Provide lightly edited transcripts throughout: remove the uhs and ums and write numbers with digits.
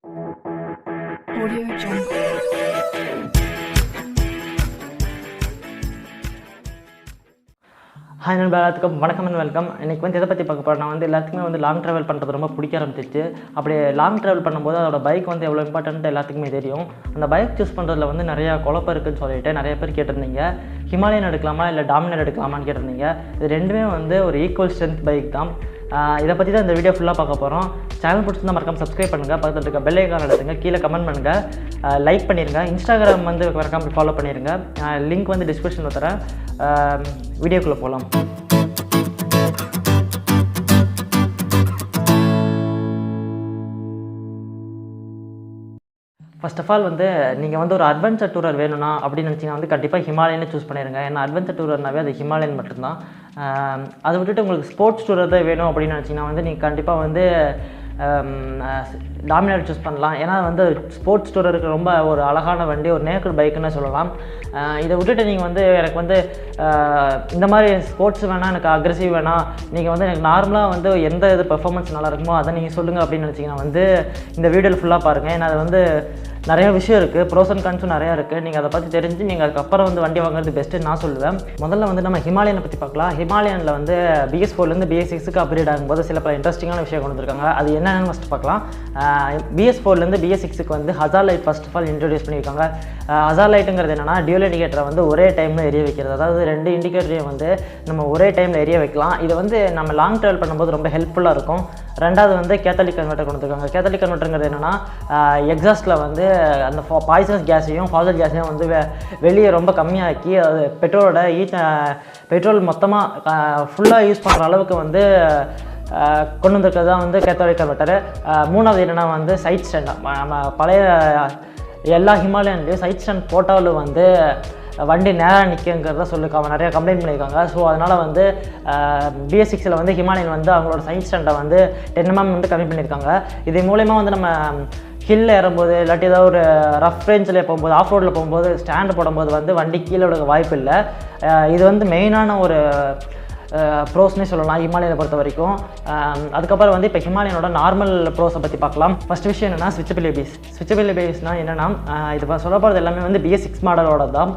Audio Jungle. Hi நண்பா, எல்லாத்துக்கும் வணக்கம் அண்ட் வெல்கம். இன்றைக்கி வந்து எதை பற்றி பார்க்க போகிறேன். நான் வந்து எல்லாத்துக்குமே வந்து லாங் ட்ராவல் பண்ணுறது ரொம்ப பிடிக்க ஆரம்பிச்சிச்சு. அப்படி லாங் ட்ராவல் பண்ணும்போது அதோட பைக் வந்து எவ்வளோ இம்பார்ட்டன்ட்டு எல்லாத்துக்குமே தெரியும். அந்த பைக் சூஸ் பண்ணுறதுல வந்து நிறையா குழப்பம் இருக்குதுன்னு சொல்லிட்டு நிறைய பேர் கேட்டிருந்தீங்க. ஹிமாலயன் எடுக்கலாமா இல்லை டாமினர் எடுக்கலாமான்னு கேட்டிருந்தீங்க. இது ரெண்டுமே வந்து ஒரு ஈக்குவல் ஸ்ட்ரென்த் பைக் தான். இதை பற்றி தான் இந்த வீடியோ ஃபுல்லாக பார்க்க போகிறோம். சேனல் பிடிச்சிருந்தா மறக்காம சப்ஸ்கிரைப் பண்ணுங்கள், பக்கத்தில் இருக்க பெல் ஐக்கான் எடுத்துங்க, கீழே கமெண்ட் பண்ணுங்கள், லைக் பண்ணிடுங்க. இன்ஸ்டாகிராம் வந்து மறக்காம ஃபாலோ பண்ணிடுங்க. லிங்க் வந்து டிஸ்கிரிப்ஷனில் தரேன். வீடியோக்குள்ளே போகலாம். ஃபர்ஸ்ட் ஆஃப் ஆல் வந்து நீங்கள் வந்து ஒரு அட்வென்ச்சர் டூரர் வேணும்னா அப்படின்னு நினச்சிங்கன்னா வந்து கண்டிப்பாக ஹிமாலயனே சூஸ் பண்ணிடுங்க. ஏன்னா அட்வென்ச்சர் டூரர்னாவே அது ஹிமாலயன் மட்டும்தான். அதை விட்டுட்டு உங்களுக்கு ஸ்போர்ட்ஸ் டூரர் தான் வேணும் அப்படின்னு நினச்சிங்கன்னா வந்து நீங்கள் கண்டிப்பாக வந்து டாமினர் சூஸ் பண்ணலாம். ஏன்னா வந்து ஸ்போர்ட்ஸ் டூரருக்கு ரொம்ப ஒரு அழகான வண்டி, ஒரு நேக்கட் பைக்குன்னு சொல்லலாம். இதை விட்டுட்டு நீங்கள் வந்து எனக்கு வந்து இந்த மாதிரி ஸ்போர்ட்ஸ் வேணாம், எனக்கு அக்ரெசிவ் வேணாம், நீங்கள் வந்து எனக்கு நார்மலாக வந்து எந்த இது பெர்ஃபார்மன்ஸ் நல்லா இருக்குமோ அதை நீங்கள் சொல்லுங்கள் அப்படின்னு நினச்சிங்கன்னா வந்து இந்த வீடியோவில் ஃபுல்லாக பாருங்கள். ஏன்னா அது வந்து நிறைய விஷயம் இருக்குது, ப்ரோஸ் அண்ட் கான்ஸும் நிறையா இருக்குது. நீங்கள் அதை பற்றி தெரிஞ்சு நீங்கள் அதுக்கப்புறம் வந்து வண்டி வாங்குறது பெஸ்ட்டுன்னு நான் சொல்லுவேன். முதல்ல வந்து நம்ம ஹிமாலயனை பற்றி பார்க்கலாம். ஹிமாலயனில் வந்து BS4லேருந்து BS6க்கு அப்கிரேட் ஆகும்போது சில பல இன்ட்ரெஸ்டிங்கான விஷயம் கொண்டு வந்திருக்காங்க. அது என்னென்னு ஃபஸ்ட்டு பார்க்கலாம். BS4லேருந்து BS6க்கு வந்து hazard light first of all introduce பண்ணியிருக்காங்க. ஹசார் லைட்டுங்கிறது என்னென்னா டியூல் இண்டிகேட்டரை வந்து ஒரே டைமில் எரிய வைக்கிறது. அதாவது ரெண்டு இண்டிகேட்டரையும் வந்து நம்ம ஒரே டைமில் எரிய வைக்கலாம். இது வந்து நம்ம லாங் ட்ராவல் பண்ணும்போது ரொம்ப ஹெல்ப்ஃபுல்லாக இருக்கும். ரெண்டாவது வந்து கேத்தலிக் கன்வெர்ட்டர் கொண்டு வந்திருக்காங்க. கேத்தலிக் கன்வெர்ட்டருங்கிறது என்னென்னா எக்ஸாஸ்ட்டில் வந்து அந்த பாய்சனஸ் கேஸையும் ஃபாசல் கேஸையும் வந்து வெளியே ரொம்ப கம்மியாக்கி அது பெட்ரோல் மொத்தமாக ஃபுல்லாக யூஸ் பண்ணுற அளவுக்கு வந்து கொண்டு வந்திருக்கிறது தான் வந்து கேத்தலிக் கன்வெர்ட்டரு. மூணாவது என்னென்னா வந்து சைட் ஸ்டாண்ட். நம்ம பழைய எல்லா ஹிமாலயன்லேயும் சைட் ஸ்டாண்ட் போட்டாலும் வந்து வண்டி நேராக நிற்குங்கிறத சொல்லியிருக்காங்க, நிறையா கம்ப்ளைண்ட் பண்ணியிருக்காங்க. ஸோ அதனால் வந்து BS6ல் வந்து ஹிமாலயன் வந்து அவங்களோட சைட் ஸ்டாண்டை வந்து 10 mm வந்து கம்மி பண்ணியிருக்காங்க. இது மூலயமா வந்து நம்ம ஹில் ஏறும்போது இல்லாட்டி ஏதாவது ஒரு ரஃப் ரேஞ்சில் போகும்போது, ஆஃப் ரோடில் போகும்போது ஸ்டாண்டு போடும்போது வந்து வண்டி கீழே விட வாய்ப்பு இல்லை. இது வந்து மெயினான ஒரு ப்ரோஸ்னே சொல்லலாம் ஹிமாலயனை பொறுத்த வரைக்கும். அதுக்கப்புறம் வந்து இப்போ ஹிமாலயனோட நார்மல் ப்ரோஸை பற்றி பார்க்கலாம். ஃபஸ்ட் விஷயம் என்னென்னா ஸ்விட்சபிள் ஏபிஎஸ். ஸ்விட்சபிள் ஏபிஎஸ்னால் என்னென்னா இது சொல்ல போகிறது எல்லாமே வந்து BS6 மாடலோட தான்.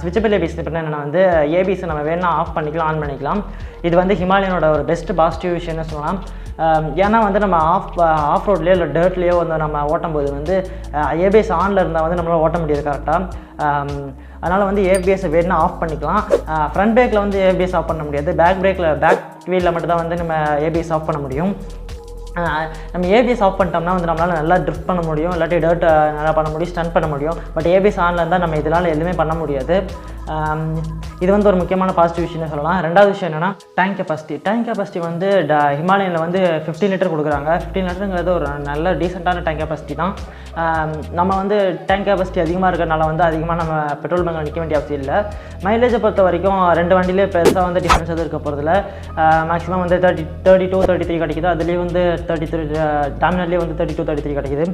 ஸ்விட்சபிள் ஏபிஎஸ் இப்போ என்னென்னா வந்து ஏபிஎஸ் நம்ம வேணா ஆஃப் பண்ணிக்கலாம், ஆன் பண்ணிக்கலாம். இது வந்து ஹிமாலயனோட ஒரு பெஸ்ட் பாசிட்டிவ் விஷயம்னு சொல்லலாம். ஏன்னா வந்து நம்ம ஆஃப் ரோட்லேயோ இல்லை டர்ட்லேயோ வந்து நம்ம ஓட்டும்போது வந்து ஏபிஎஸ் ஆனில் இருந்தால் வந்து நம்மளால் ஓட்ட முடியாது கரெக்டாக. அதனால் வந்து ஏபிஎஸ் வேணும்னா ஆஃப் பண்ணிக்கலாம். ஃப்ரண்ட் பிரேக்கில் வந்து ஏபிஎஸ் ஆஃப் பண்ண முடியாது. பேக் வீலில் மட்டும் தான் வந்து நம்ம ஏபிஎஸ் ஆஃப் பண்ண முடியும். நம்ம ஏபிஎஸ் ஆஃப் பண்ணிட்டோம்னா வந்து நம்மளால் நல்லா ட்ரிஃப்ட் பண்ண முடியும், இல்லாட்டி டர்ட் நல்லா பண்ண முடியும், ஸ்டன் பண்ண முடியும். பட் ஏபிஎஸ் ஆனில் இருந்தால் நம்ம இதனால் எதுவுமே பண்ண முடியாது. இது வந்து ஒரு முக்கியமான பாசிட்டிவ் விஷயம்னு சொல்லலாம். ரெண்டாவது விஷயம் என்னென்னா டேங்க் கெப்பாசிட்டி வந்து ஹிமாலயனில் வந்து 15 லிட்டர் கொடுக்குறாங்க. 15 லிட்டருங்கிறது ஒரு நல்ல டீசெண்டான டேங்க் கெப்பாசிட்டி தான். நம்ம வந்து டேங்க் கெப்பாசிட்டி அதிகமாக இருக்கிறனால வந்து அதிகமாக நம்ம பெட்ரோல் பங்கில் நிற்க வேண்டிய அவசியம் இல்லை. மைலேஜை பொறுத்த வரைக்கும் ரெண்டு வண்டியிலே பெருசாக வந்து டிஃப்ரென்ஸ் எதுவும் இருக்க போகிறதுல. மேக்ஸிமம் வந்து 32, 33 கிடைக்குது. அதுலேயும் வந்து 33 டாமினர்லேயே வந்து 32, 33 கிடைக்குது.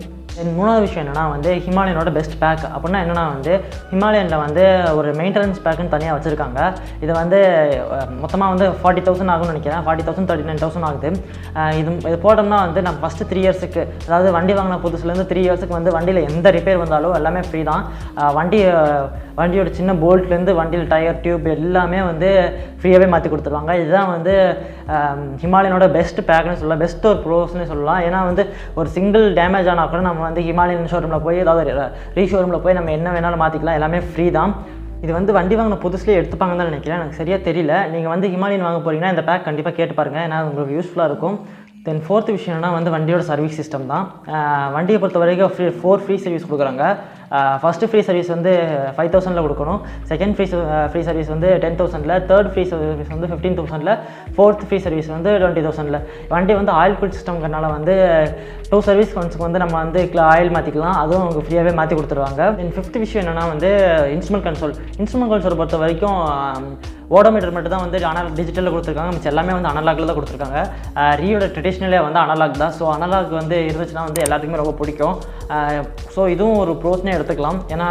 மூணாவது விஷயம் என்னென்னா வந்து ஹிமாலயனோட பெஸ்ட் பேக். அப்படின்னா என்னென்னா வந்து ஹிமாலயனில் வந்து ஒரு மெயின்டெனன்ஸ் பேக்குன்னு தனியாக வச்சுருக்காங்க. இது வந்து மொத்தமாக வந்து 40,000 ஆகும்னு நினைக்கிறேன். 40,000 39,000 ஆகுது. இது போட்டோம்னா வந்து நம்ம ஃபஸ்ட்டு 3 இயர்ஸுக்கு, அதாவது வண்டி வாங்கின புதுசுலேருந்து 3 இயர்ஸுக்கு வந்து வண்டியில் எந்த ரிப்பேர் வந்தாலும் எல்லாமே ஃப்ரீ தான். வண்டியோட சின்ன போல்ட்லேருந்து வண்டியில் டயர், டியூப் எல்லாமே வந்து ஃப்ரீயாகவே மாற்றி கொடுத்துருவாங்க. இதுதான் வந்து ஹிமாலயனோட பெஸ்ட் பேக்னு சொல்லலாம், பெஸ்ட் ஒரு ப்ரோஸ்னு சொல்லலாம். ஏன்னா வந்து ஒரு சிங்கிள் டேமேஜ் ஆனால் கூட நம்ம வந்து ஹிமாலயன் ஷோரூமில் போய் ஏதாவது ரீஷோரூமில் போய் நம்ம என்ன வேணாலும் மாற்றிக்கலாம், எல்லாமே ஃப்ரீ தான். இது வந்து வண்டி வாங்கின புதுசுலேயே எடுத்துப்பாங்கன்னு தான் நினைக்கிறேன், எனக்கு சரியாக தெரியல. நீங்கள் வந்து ஹிமாலயன் வாங்க போகிறீங்கன்னா இந்த பேக் கண்டிப்பாக கேட்டு பாருங்கள், ஏன்னா உங்களுக்கு யூஸ்ஃபுல்லாக இருக்கும். தென் ஃபோர்த் விஷயம் என்னன்னா வந்து வண்டியோட சர்வீஸ் சிஸ்டம் தான். வண்டியை பொறுத்த வரைக்கும் 4 ஃப்ரீ சர்வீஸ் கொடுக்குறாங்க. ஃபஸ்ட்டு ஃப்ரீ சர்வீஸ் வந்து 5,000 கொடுக்கணும். செகண்ட் ஃப்ரீ சர்வீஸ் வந்து 10,000, தேர்ட் ஃப்ரீ சர்வீஸ் வந்து 15,000, ஃபோர்த் ஃப்ரீ சர்வீஸ் வந்து 20,000. வண்டி வந்து ஆயில் குட் சிஸ்டம்ங்கிறனால வந்து 2 சர்வீஸ் ஒன்ஸுக்கு வந்து நம்ம வந்து ஆயில் மாற்றிக்கலாம், அதுவும் அவங்க ஃப்ரீயாகவே மாற்றி கொடுத்துருவாங்க. தென் ஃபிஃப்த் விஷயம் என்னென்னா வந்து இன்ஸ்ட்ருமெண்ட் கன்சோல் பொறுத்த வரைக்கும் ஓடோமீட்டர் மட்டும் தான் வந்து டிஜிட்டலில் கொடுத்துருக்காங்க, மிச்சம் எல்லாமே வந்து அனலாகில் தான் கொடுத்துருக்காங்க. ரியோட ட்ரெடிஷ்னலே வந்து அனலாக் தான். ஸோ அனலாக் வந்து இருந்துச்சுன்னா வந்து எல்லாத்துக்குமே ரொம்ப பிடிக்கும். ஸோ இதுவும் ஒரு ப்ரோஸ்னே எடுத்துக்கலாம். ஏன்னா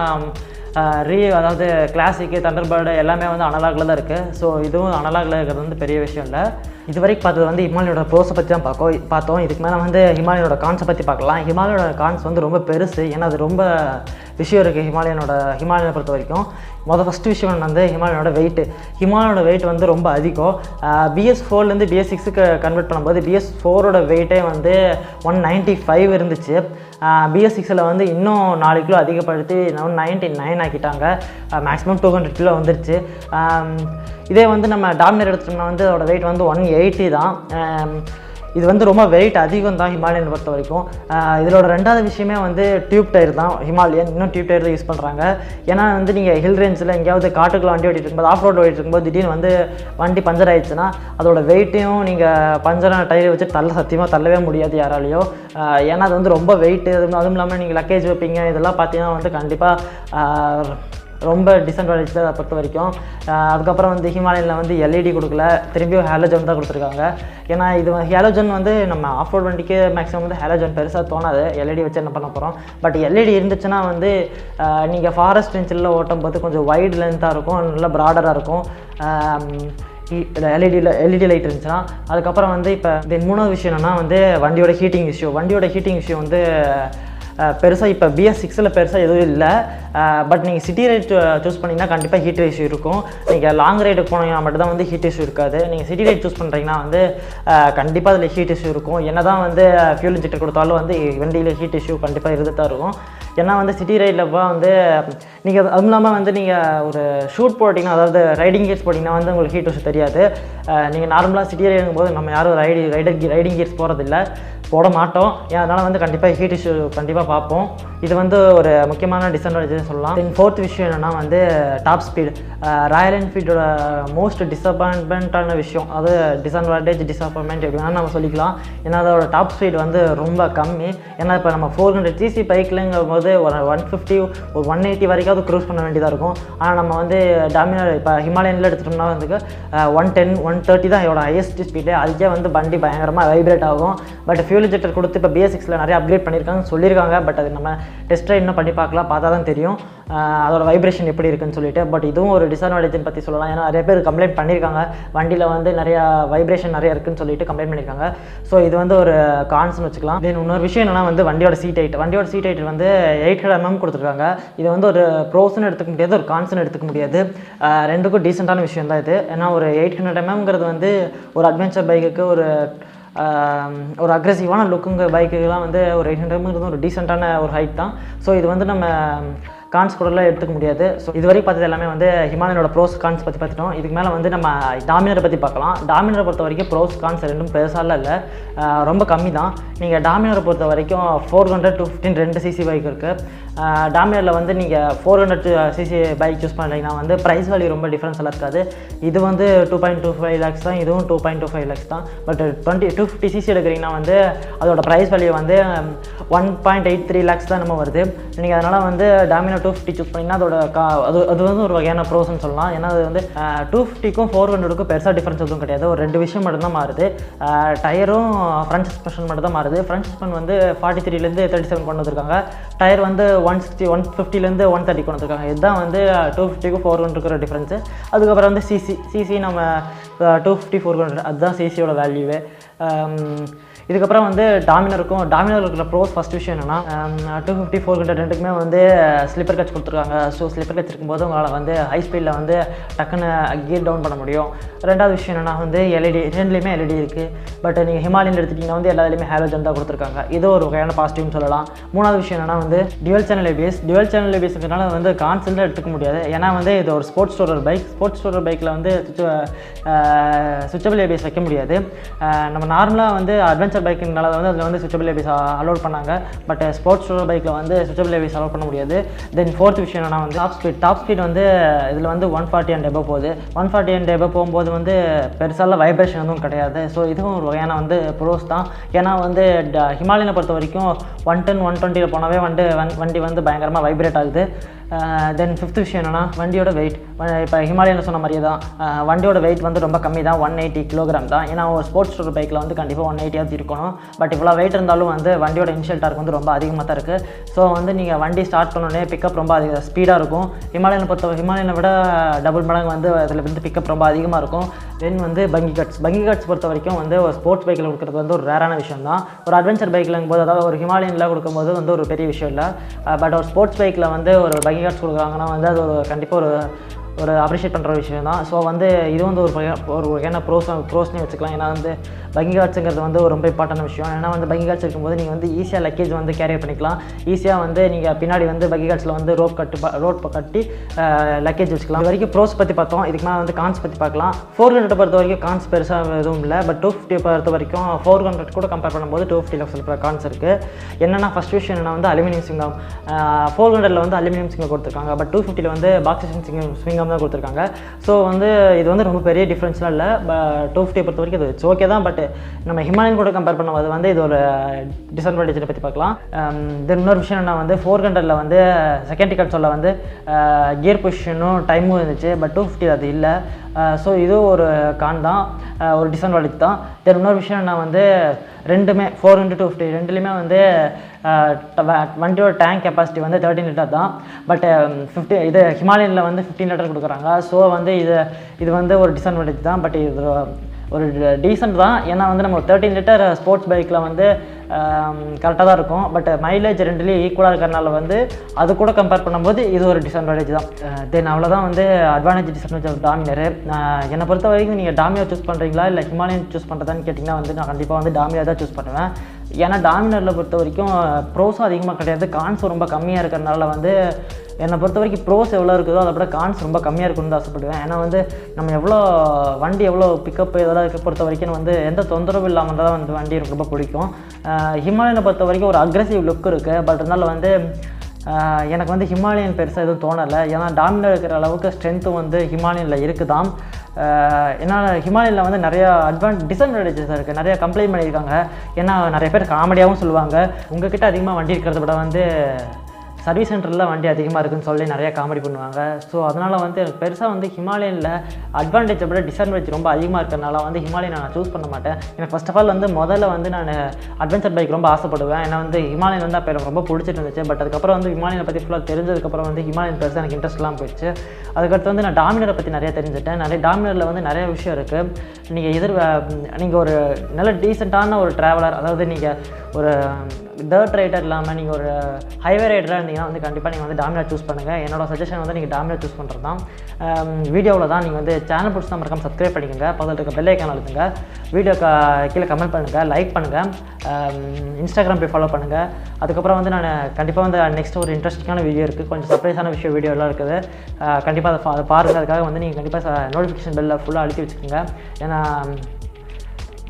அதாவது கிளாசிக்கு தண்டர்பர்டு எல்லாமே வந்து அனலாகில் தான் இருக்குது. ஸோ இதுவும் அனலாகில் இருக்கிறது வந்து பெரிய விஷயம் இல்லை. இது வரைக்கும் பார்த்தது வந்து ஹிமாலயோட ப்ரோஸை பற்றி தான் பார்த்தோம். இதுக்கு மேலே வந்து ஹிமாலயோட கான்ஸை பற்றி பார்க்கலாம். ஹிமாலயோட கான்ஸ் வந்து ரொம்ப பெருசு, ஏன்னா அது ரொம்ப விஷயம் இருக்குது ஹிமாலயனை பொறுத்த வரைக்கும். ஃபஸ்ட்டு விஷயம் வந்து ஹிமாலயோட வெயிட் வந்து ரொம்ப அதிகம். BS4லேருந்து BS6க்கு கன்வெர்ட் பண்ணும்போது BS4ஓட வெயிட்டே வந்து 195 இருந்துச்சு. BS6ல் வந்து இன்னும் 4 கிலோ அதிகப்படுத்தி 199 ஆக்கிட்டாங்க. மேக்ஸிமம் 200 கிலோ வந்துருச்சு. இதே வந்து நம்ம டாமினர் எடுத்துட்டோம்னா வந்து அதோட வெயிட் வந்து 180 தான். இது வந்து ரொம்ப வெயிட் அதிகம் தான் ஹிமாலயன் பொறுத்த வரைக்கும். இதோட ரெண்டாவது விஷயமே வந்து டியூப் டயர் தான். ஹிமாலயன் இன்னும் டியூப் டயர் தான் யூஸ் பண்ணுறாங்க. ஏன்னா வந்து நீங்கள் ஹில் ரேஞ்சில் எங்கேயாவது காட்டுக்குள்ள வண்டி ஓட்டிட்டு இருக்கும்போது, ஆஃப் ரோடு ஓட்டிட்டு இருக்கும்போது திடீர்னு வந்து வண்டி பஞ்சர் ஆகிடுச்சுன்னா அதோட வெயிட்டையும் நீங்கள் பஞ்சரான டயரை வச்சு சத்தியமாக தள்ளவே முடியாது யாராலையோ. ஏன்னா அது வந்து ரொம்ப வெயிட்டு. அதுவும் இல்லாமல் நீங்கள் லக்கேஜ் வைப்பீங்க, இதெல்லாம் பார்த்தீங்கன்னா வந்து கண்டிப்பாக ரொம்ப டிஸ்அட்வான்டேஜ் தான் அதை பொறுத்த வரைக்கும். அதுக்கப்புறம் வந்து ஹிமாலயனில் வந்து LED கொடுக்கல, திரும்பியும் ஹேலோஜன் தான் கொடுத்துருக்காங்க. ஏன்னா இது ஹேலோஜன் வந்து நம்ம ஆஃப் ரோட் வண்டிக்கு மேக்ஸிமம் வந்து ஹேலோஜன் பெருசாக தோணாது. LED வச்சு என்ன பண்ண போகிறோம். பட் LED இருந்துச்சுன்னா வந்து நீங்கள் ஃபாரஸ்ட் ரேஞ்சில் ஓட்டும் போது கொஞ்சம் வைட் லென்த்தாக இருக்கும், நல்லா ப்ராடராக இருக்கும். LED லைட் இருந்துச்சுன்னா. அதுக்கப்புறம் வந்து இப்போ மூணாவது விஷயம் என்னென்னா வந்து வண்டியோட ஹீட்டிங் இஷ்யூ வந்து பெருசாக இப்போ BS6ல் பெருசாக எதுவும் இல்லை. பட் நீங்கள் சிட்டி ரைட் சூஸ் பண்ணிங்கன்னா கண்டிப்பாக ஹீட் இஷ்யூ இருக்கும். நீங்கள் லாங் ரைடுக்கு போனீங்கன்னா மட்டும்தான் வந்து ஹீட் இஷ்யூ இருக்காது. நீங்கள் சிட்டி ரைட் சூஸ் பண்ணுறீங்கன்னா வந்து கண்டிப்பாக அதில் ஹீட் இஷ்யூ இருக்கும். என்ன தான் வந்து ஃபியூல் இன்ஜெக்டர் கொடுத்தாலும் வந்து வண்டியில் ஹீட் இஷ்யூ கண்டிப்பாக இருந்துட்டு தான் இருக்கும். ஏன்னா வந்து சிட்டி ரைடில் வந்து நீங்கள் அதுவும் இல்லாமல் வந்து நீங்கள் ஒரு ஷூட் போட்டிங்கன்னா, அதாவது ரைடிங் கியர்ஸ் போட்டிங்கன்னா வந்து உங்களுக்கு ஹீட் இஷ்யூ தெரியாது. நீங்கள் நார்மலாக சிட்டி ரைடுங்கும் போது நம்ம யாரும் ரைடிங் கியர்ஸ் போட மாட்டோம். அதனால் வந்து கண்டிப்பாக ஹீட் இஷ்யூ கண்டிப்பாக பார்ப்போம். இது வந்து ஒரு முக்கியமான டிஸ்அட்வான்டேஜ் சொல்லலாம். தென் ஃபோர்த் விஷயம் என்னென்னா வந்து டாப் ஸ்பீடு. ராயல் என்ஃபீல்டோட மோஸ்ட் டிசப்பாயின்மெண்ட்டான விஷயம், அது டிசப்பாயின்மெண்ட் எப்படின்னா நம்ம சொல்லிக்கலாம். ஏன்னா அதோட டாப் ஸ்பீடு வந்து ரொம்ப கம்மி. ஏன்னா இப்போ நம்ம 400cc பைக்கில்ங்கும் போது ஒரு 150 ஒரு 180 வரைக்கும் க்ரூஸ் பண்ண வேண்டியதாக இருக்கும். ஆனால் நம்ம வந்து டாமினர் இப்போ ஹிமாலயனில் எடுத்துட்டோம்னா வந்து 110 130 தான் இதோட ஹையஸ்ட் ஸ்பீடு. அதுக்கே வந்து வண்டி பயங்கரமாக வைப்ரேட் ஆகும். பட் ஃபியூல் இன்ஜெக்டர் கொடுத்து இப்போ BS6ல் நிறைய அப்கிரேட் சொல்லியிருக்காங்க. பட் அது நம்ம டெஸ்ட் ரைட் இன்னும் பண்ணி பார்க்கலாம், பார்த்தா தான் தெரியும் அதோட வைப்ரேஷன் எப்படி இருக்குன்னு சொல்லிட்டு. பட் இதுவும் ஒரு டிஸ்அட்வான்டேஜ் பற்றி சொல்லலாம். ஏன்னா நிறைய பேர் கம்ப்ளைண்ட் பண்ணியிருக்காங்க, வண்டியில் வந்து நிறையா வைப்ரேஷன் நிறைய இருக்குன்னு சொல்லிட்டு கம்ப்ளைண்ட் பண்ணியிருக்காங்க. ஸோ இது வந்து ஒரு கான்ஸ்னு வச்சுக்கலாம். தென் இன்னொரு விஷயம் என்னன்னா வந்து வண்டியோட சீட் ஹைட் வந்து 800 mm கொடுத்துருக்காங்க. இது வந்து ஒரு ப்ரோஸ்ன்னு எடுத்துக்க முடியாது, ஒரு கான்ஸ்னு எடுத்துக்க முடியாது. ரெண்டுக்கும் டீசெண்டான விஷயம் தான் இது. ஏன்னா ஒரு 800 mmங்கிறது வந்து ஒரு அட்வென்ச்சர் பைக்குக்கு ஒரு அக்ரெசிவான லுக்குங்க பைக்குக்கெலாம் வந்து ஒரு 800 mm ஒரு டீசெண்டான ஒரு ஹைட் தான். ஸோ இது வந்து நம்ம கான்ஸ் கூடலாம் எடுத்துக்க முடியாது. ஸோ இது வரைக்கும் பார்த்தது எல்லாமே வந்து ஹிமாலயனோட ப்ரோஸ் கான்ஸ் பற்றி பார்த்துட்டோம். இதுக்கு மேலே வந்து நம்ம டாமினரை பற்றி பார்க்கலாம். டாமினரை பொறுத்த வரைக்கும் ப்ரோஸ் கான்ஸ் ரெண்டும் பெருசாலாம் இல்லை, ரொம்ப கம்மி தான். நீங்கள் டாமினரை பொறுத்த வரைக்கும் 400 to 15 2cc பைக் இருக்குது. டாமினரில் வந்து நீங்கள் 400cc பைக் சூஸ் பண்ணுறீங்கன்னா வந்து ப்ரைஸ் வேல்யூ ரொம்ப டிஃப்ரென்ஸ் எல்லாம் இருக்காது. இது வந்து 2.25 lakhs தான், இதுவும் 2.25 lakhs தான். பட் 250cc எடுக்கிறீங்கன்னா வந்து அதோட ப்ரைஸ் வேல்யூ வந்து 1.83 lakhs தான் நம்ம வருது. நீங்கள் அதனால் வந்து டாமினர் 250 சூஸ் பண்ணிங்கன்னா அது வந்து ஒரு வகையான ப்ரோஸ்ன்னு சொல்லலாம். ஏன்னா அது வந்து 250க்கும் 400க்கும் பெருசாக டிஃப்ரென்ஸ் எதுவும் கிடையாது. ஒரு 2 விஷயம் மட்டும்தான் மாறுது. டயரும் ஃப்ரண்ட் சஸ்பென்ஷன் மட்டும் தான் மாறுது. ஃப்ரண்ட் சஸ்பென்ஷன் வந்து 43லேருந்து 37 கொண்டு வந்திருக்காங்க. டயர் வந்து 150லேருந்து 130 கொண்டு வந்திருக்காங்க. இதுதான் வந்து 250க்கும் 400 இருக்கிற டிஃப்ரென்ஸு. அதுக்கப்புறம் வந்து சிசி நம்ம 250 400 அதுதான் சிசியோட வேல்யூவே. இதுக்கப்புறம் வந்து டாமினர் இருக்கிற ப்ரோஸ் ஃபஸ்ட் விஷயம் என்னென்னா 250 400 ரெண்டுக்குமே வந்து ஸ்லிப்பர் கட்ச் கொடுத்துருக்காங்க. ஸோ ஸ்லிப்பர் கட்ச் இருக்கும்போது உங்களால் வந்து ஹை ஸ்பீடில் வந்து டக்குன்னு கியர் டவுன் பண்ண முடியும். ரெண்டாவது விஷயம் என்னென்னா வந்து ரெண்டுலேயுமே LED இருக்குது. பட் நீங்கள் ஹிமாலயன் எடுத்துட்டிங்கன்னா வந்து எல்லாத்துலேயுமே ஹேலோஜன் தான் கொடுத்துருக்காங்க. இது ஒரு வகையான பாசிட்டிவ்னு சொல்லலாம். மூணாவது விஷயம் என்னென்னா வந்து டுவல் சேனல் ABSங்கிறனால வந்து கான்சென்ட்ரேட் எடுத்துக்க முடியாது. ஏன்னா வந்து இது ஒரு ஸ்போர்ட்ஸ் ஸ்டோரர் பைக்கில் வந்து சுவிட்சபிள் ABS வைக்க முடியாது. நம்ம நார்மலாக வந்து அட்வென்ச்சர் பைக்குனால வந்து அதில் வந்து சுவிட்சபிள் ABS அலோட் பண்ணாங்க. பட் ஸ்போர்ட்ஸ் ஸ்டோரர் பைக்கில் வந்து சுவிட்சபிள் ABS அலோட் பண்ண முடியாது. தென் ஃபோர்த் விஷயம் என்னன்னா வந்து டாப் ஸ்பீட் வந்து இதில் வந்து 140 and above போகுது. 140 and above போகும்போது வந்து பெருசாலாம் வைப்ரேஷன் எதுவும் கிடையாது. ஸோ இதுவும் ஒரு வகையான வந்து ப்ரோஸ் தான். ஏன்னா வந்து ஹிமாலயனை பொறுத்த வரைக்கும் 110 120 போனாவே வண்டி வந்து பயங்கரமாக வைப்ரேட் ஆகுது. தென் ஃபிஃப்த் விஷயம் என்னென்னா வண்டியோட வெயிட். இப்போ ஹிமாலயனில் சொன்ன மாதிரியே தான் வண்டியோட வெயிட் வந்து ரொம்ப கம்மி தான், 180 கிலோகிராம் தான். ஏன்னா ஒரு ஸ்போர்ட்ஸ் டூர் பைக்கில் வந்து கண்டிப்பாக 180 இருக்கணும். பட் இவ்வளோ வெயிட் இருந்தாலும் வந்து வண்டியோட இனிஷியல் டார்க் வந்து ரொம்ப அதிகமாக தான் இருக்குது. ஸோ வந்து நீங்கள் வண்டி ஸ்டார்ட் பண்ணோடனே பிக்கப் ரொம்ப ஸ்பீடாக இருக்கும். ஹிமாலயனை விட டபுள் மடங்கு வந்து அதில் வந்து பிக்கப் ரொம்ப அதிகமாக இருக்கும். தென் வந்து பங்கி கட்ஸ் பொறுத்த வரைக்கும் வந்து ஒரு ஸ்போர்ட்ஸ் பைக்கில் கொடுக்குறது வந்து ஒரு ரேரான விஷயம் தான். ஒரு அட்வென்ச்சர் பைக்கில் போது, அதாவது ஒரு ஹிமாலயனில் கொடுக்கும்போது வந்து ஒரு பெரிய விஷயம் இல்லை. பட் ஒரு ஸ்போர்ட்ஸ் பைக்கில் வந்து ஒரு பங்கி கட்ஸ் கொடுக்குறாங்கன்னா வந்து அது ஒரு கண்டிப்பாக ஒரு அப்ரிஷியேட் பண்ணுற விஷயம் தான். ஸோ வந்து இது வந்து ஒரு வகையான ப்ரோஸ்னே வச்சுக்கலாம். ஏன்னா வந்து பங்கி கார்ட்ஸுங்கிறது வந்து ஒரு ரொம்ப இம்பார்ட்டன்ட் விஷயம். ஏன்னா வந்து பங்கி கார்ட்ஸ் இருக்கும்போது நீங்கள் வந்து ஈஸியாக லக்கேஜ் வந்து கேரி பண்ணிக்கலாம். ஈஸியாக வந்து நீங்கள் பின்னாடி வந்து பங்கி கார்ட்ஸில் வந்து ரோப் கட்டி லக்கேஜ் வச்சுக்கலாம். இது வரைக்கும் ப்ரோஸ் பற்றி பார்த்தோம். இதுக்கு மேலே வந்து கான்ஸ் பற்றி பார்க்கலாம். 400 பொறுத்த வரைக்கும் கான்ஸ் பெருசாக எதுவும் இல்லை. பட் 250 பொறுத்த வரைக்கும் 400 கூட கம்பேர் பண்ணும்போது 250 சில கான்ஸ் இருக்குது. என்னென்னா ஃபஸ்ட் விஷயம் என்னென்னா வந்து அலுமினியம் ஸ்விங்கம். 400 வந்து அலுமினியம் ஸ்விங்கம் கொடுத்துருக்காங்க. பட் 250 வந்து பாக்ஸிங் ஸ்விங்கம் தான் கொடுத்துருக்காங்க. ஸோ வந்து இது வந்து ரொம்ப பெரிய டிஃப்ரென்ஸ்லாம் இல்லை. 250 பொறுத்த வரைக்கும் இது இட்ஸ் ஓகே தான். பட் நம்ம ஹிமாலயன் கூட கம்பேர் பண்ணும்போது வந்து இது ஒரு டிஸ்அட்வான்டேஜை பற்றி பார்க்கலாம். தென் இன்னொரு விஷயம் என்ன வந்து 400 வந்து செகண்ட் கன்சோலில் வந்து கியர் பொசிஷனும் டைமும் இருந்துச்சு. பட் 250 அது இல்லை. ஸோ இது ஒரு கான் தான், ஒரு டிஸ்அட்வான்டேஜ் தான். தென் இன்னொரு விஷயம் என்ன வந்து ரெண்டுமே 400 250 ரெண்டுலேயுமே வந்து வண்டியோட டேங்க் கெப்பாசிட்டி வந்து 13 லிட்டர் தான். பட் இது ஹிமாலயனில் வந்து 15 லிட்டர் கொடுக்குறாங்க. ஸோ வந்து இது வந்து ஒரு டிஸ்அட்வான்டேஜ் தான். பட் இது ஒரு டீசென்ட் தான். ஏன்னா வந்து நம்ம 13 லிட்டர் ஸ்போர்ட்ஸ் பைக்கில் வந்து கரெக்டாக தான் இருக்கும். பட் மைலேஜ் ரெண்டுலேயும் ஈக்குவலாக இருக்கிறனால வந்து அது கூட கம்பேர் பண்ணும்போது இது ஒரு டிஸ்அட்வான்டேஜ் தான். தென் அவ்வளோதான் வந்து அட்வான்டேஜ் டிஸ்அட்வான்டேஜ் ஆஃப் டாமினர். என்னை பொறுத்த வரைக்கும் நீங்கள் டாமினர் சூஸ் பண்ணுறீங்களா இல்லை ஹிமாலயன் சூஸ் பண்ணுறதான்னு கேட்டிங்கன்னா வந்து நான் கண்டிப்பாக வந்து டாமினர் தான் சூஸ் பண்ணுவேன். ஏன்னா டாமினரில் பொறுத்த வரைக்கும் ப்ரோஸும் அதிகமாக கிடையாது, கான்ஸும் ரொம்ப கம்மியாக இருக்கிறனால வந்து என்னை பொறுத்த வரைக்கும் ப்ரோஸ் எவ்வளோ இருக்குதோ அதை விட கான்ஸ் ரொம்ப கம்மியாக இருக்குன்னு தான் ஆசைப்படுவேன். ஏன்னா வந்து நம்ம வண்டி எவ்வளோ பிக்கப் இதெல்லாம் பொறுத்த வரைக்கும் வந்து எந்த தொந்தரவும் இல்லாமல் தான் வந்து வண்டி எனக்கு ரொம்ப பிடிக்கும். ஹிமாலயனை பொறுத்த வரைக்கும் ஒரு அக்ரெசிவ் லுக் இருக்குது. பட் இருந்தாலும் வந்து எனக்கு வந்து ஹிமாலயன் பெருசாக எதுவும் தோணலை. ஏன்னா டாமினர் இருக்கிற அளவுக்கு ஸ்ட்ரென்த்தும் வந்து ஹிமாலயனில் இருக்குதான். ஏன்னா ஹிமாலயனில் வந்து நிறையா டிஸ்அட்வான்டேஜஸ் இருக்குது, நிறையா கம்ப்ளைண்ட் பண்ணியிருக்காங்க. ஏன்னா நிறைய பேர் காமெடியாகவும் சொல்லுவாங்க, உங்ககிட்ட அதிகமாக வண்டி இருக்கிறத விட வந்து சர்வீஸ் சென்டரில் வண்டி அதிகமாக இருக்குதுன்னு சொல்லி நிறையா காமெடி பண்ணுவாங்க. ஸோ அதனால் வந்து எனக்கு பெருசாக வந்து ஹிமாலயனில் அட்வான்டேஜை விட டிஸ்அட்வான்டேஜ் ரொம்ப அதிகமாக இருக்கிறனால வந்து ஹிமாலயன் நான் சூஸ் பண்ண மாட்டேன். எனக்கு ஃபஸ்ட் ஆஃப் ஆல் வந்து முதல்ல வந்து நான் அட்வென்ச்சர் பைக் ரொம்ப ஆசைப்படுவேன். ஏன்னா வந்து ஹிமாலயன் வந்து அப்போ எனக்கு ரொம்ப பிடிச்சிட்டு இருந்துச்சு. பட் அதுக்கப்புறம் வந்து ஹிமாலயனை பற்றி ஃபுல்லாக தெரிஞ்சதுக்கப்புறம் வந்து ஹிமாலயன் பெருசாக எனக்கு இன்ட்ரெஸ்ட்லாம் போயிடுச்சு. அதுக்கடுத்து வந்து நான் டாமினரை பற்றி நிறையா தெரிஞ்சுட்டேன். டாமினரில் வந்து நிறைய விஷயம் இருக்குது. நீங்கள் ஒரு நல்ல டீசெண்டான ஒரு ட்ராவலர், அதாவது நீங்கள் ஒரு டர்ட் ரைடர் இல்லாமல் நீங்கள் ஒரு ஹைவே ரைடராக இருந்தீங்கன்னா வந்து கண்டிப்பாக நீங்கள் வந்து டாமினர் சூஸ் பண்ணுங்கள். என்னோட சஜஷன் வந்து நீங்கள் டாமினர் சூஸ் பண்ணுறது தான். வீடியோவில் தான் நீங்கள் வந்து சேனல் பிடிச்சி தான் மறக்காம சப்ஸ்கிரைப் பண்ணிக்கோங்க, பக்கத்தில் இருக்க பெல் ஐக்கான் அழுத்துங்க, வீடியோ கீழே கமெண்ட் பண்ணுங்கள், லைக் பண்ணுங்கள், இன்ஸ்டாகிராம் போய் ஃபாலோ பண்ணுங்கள். அதுக்கப்புறம் வந்து நான் கண்டிப்பாக வந்து நெக்ஸ்ட் ஒரு இன்ட்ரெஸ்டிங்கான வீடியோ இருக்குது, கொஞ்சம் சர்ப்ரைஸான வீடியோலாம் இருக்குது. கண்டிப்பாக அதை பாருங்கள். அதுக்காக வந்து நீங்கள் கண்டிப்பாக நோட்டிஃபிகேஷன் பெல்லில் ஃபுல்லாக அழுத்தி வச்சுக்கோங்க. ஏன்னா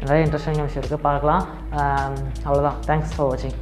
நிறைய இன்ட்ரெஸ்டிங்கான விஷயம் இருக்குது, பார்க்கலாம். அவ்வளோதான். தேங்க்ஸ் ஃபார் வாட்சிங்.